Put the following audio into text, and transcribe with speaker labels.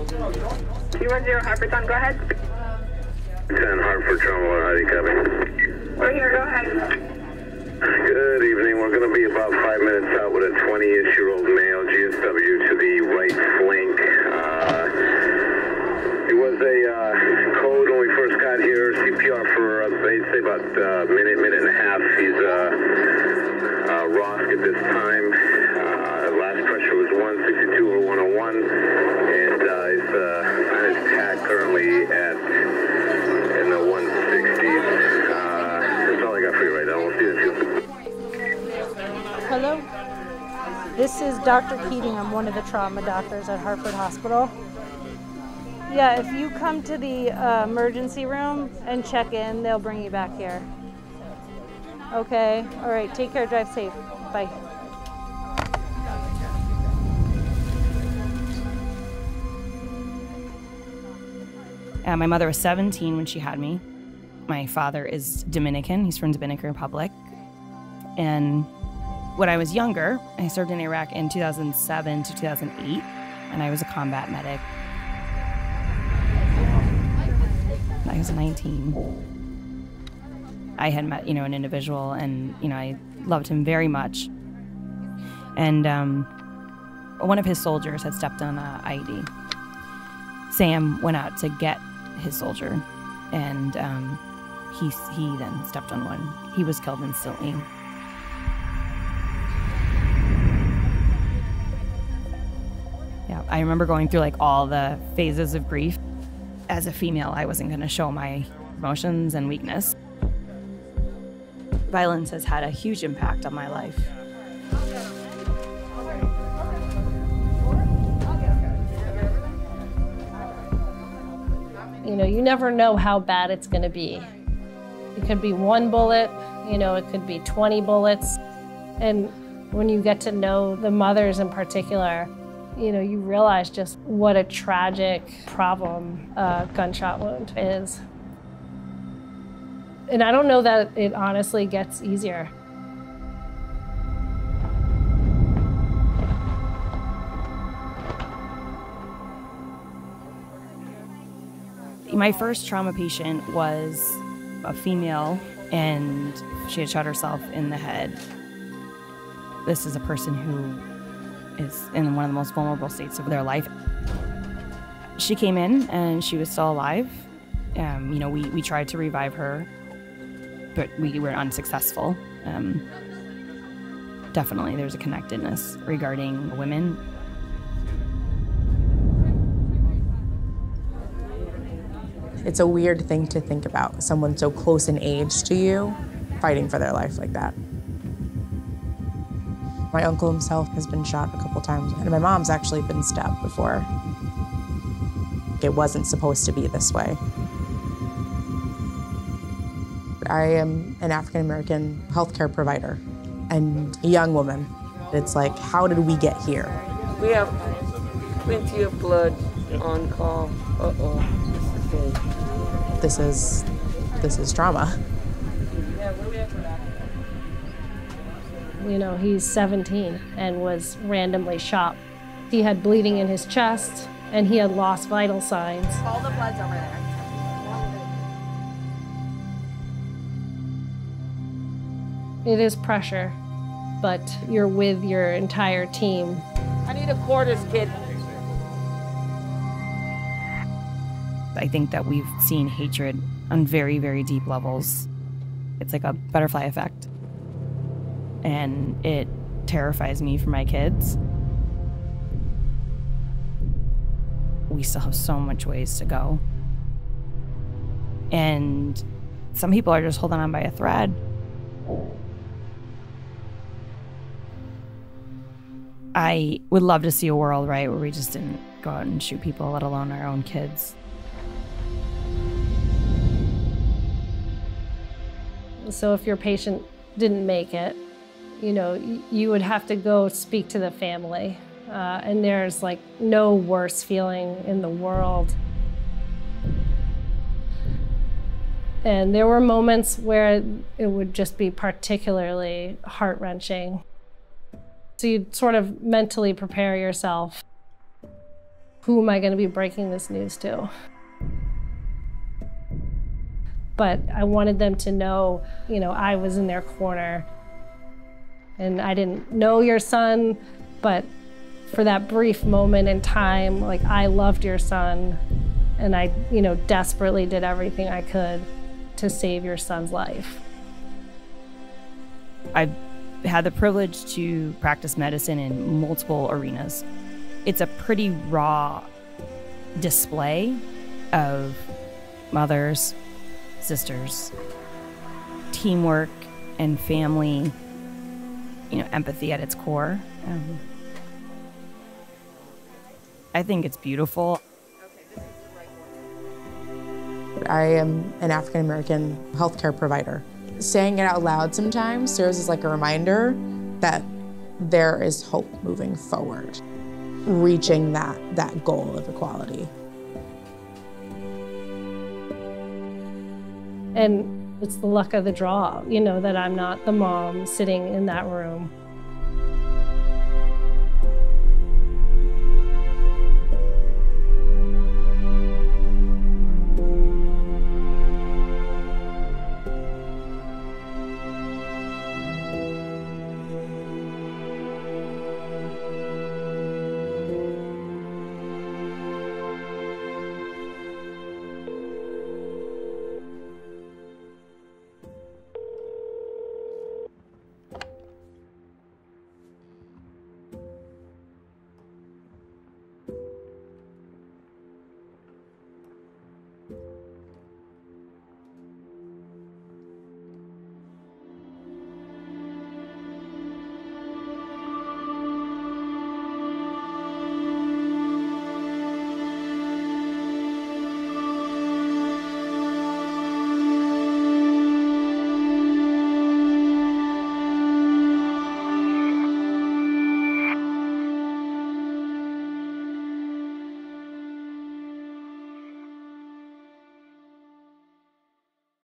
Speaker 1: 210 Hartford, go ahead.
Speaker 2: 10 Hartford, Trauma, how do you copy?
Speaker 1: We're here, go ahead.
Speaker 2: Good evening. We're going to be about 5 minutes out with a 20-ish-year-old male, GSW, to the right flank. It was a code when we first got here. CPR for, I'd say, about a minute and a half. He's ROSC at this time. Last pressure was 162 over 101. And he's on his TAC currently in the 160s. That's all I got for you right now. We'll see you soon.
Speaker 3: Hello, this is Dr. Keating. I'm one of the trauma doctors at Hartford Hospital. Yeah, if you come to the emergency room and check in, they'll bring you back here. Okay, all right, take care, drive safe, bye.
Speaker 4: My mother was 17 when she had me. My father is Dominican, he's from Dominican Republic. And when I was younger, I served in Iraq in 2007 to 2008, and I was a combat medic. I was 19. I had met, an individual, and, I loved him very much. And one of his soldiers had stepped on an IED. Sam went out to get his soldier, and he then stepped on one. He was killed instantly. Yeah, I remember going through all the phases of grief. As a female, I wasn't going to show my emotions and weakness. Violence has had a huge impact on my life.
Speaker 5: You never know how bad it's going to be. It could be one bullet, it could be 20 bullets. And when you get to know the mothers in particular, you realize just what a tragic problem a gunshot wound is. And I don't know that it honestly gets easier.
Speaker 4: My first trauma patient was a female, and she had shot herself in the head. This is a person who is in one of the most vulnerable states of their life. She came in and she was still alive. We tried to revive her, but we were unsuccessful. Definitely there's a connectedness regarding women.
Speaker 6: It's a weird thing to think about, someone so close in age to you fighting for their life like that. My uncle himself has been shot a couple times, and my mom's actually been stabbed before. It wasn't supposed to be this way. I am an African-American healthcare provider and a young woman. It's like, how did we get here?
Speaker 7: We have plenty of blood on call. Uh-oh, this is big.
Speaker 6: This is trauma.
Speaker 5: He's 17 and was randomly shot. He had bleeding in his chest, and he had lost vital signs.
Speaker 8: All the blood's over there.
Speaker 5: It is pressure, but you're with your entire team.
Speaker 7: I need a quarters, kid.
Speaker 4: I think that we've seen hatred on very, very deep levels. It's like a butterfly effect. And it terrifies me for my kids. We still have so much ways to go. And some people are just holding on by a thread. I would love to see a world, right, where we just didn't go out and shoot people, let alone our own kids.
Speaker 5: So if your patient didn't make it, you would have to go speak to the family. And there's no worse feeling in the world. And there were moments where it would just be particularly heart-wrenching. So you'd sort of mentally prepare yourself. who am I going to be breaking this news to? But I wanted them to know, I was in their corner. And I didn't know your son, but for that brief moment in time, I loved your son, and I, desperately did everything I could to save your son's life.
Speaker 4: I've had the privilege to practice medicine in multiple arenas. It's a pretty raw display of mothers, sisters, teamwork and family, empathy at its core. I think it's beautiful.
Speaker 6: I am an African American healthcare provider. Saying it out loud sometimes serves as a reminder that there is hope moving forward, reaching that goal of equality.
Speaker 5: And it's the luck of the draw, that I'm not the mom sitting in that room.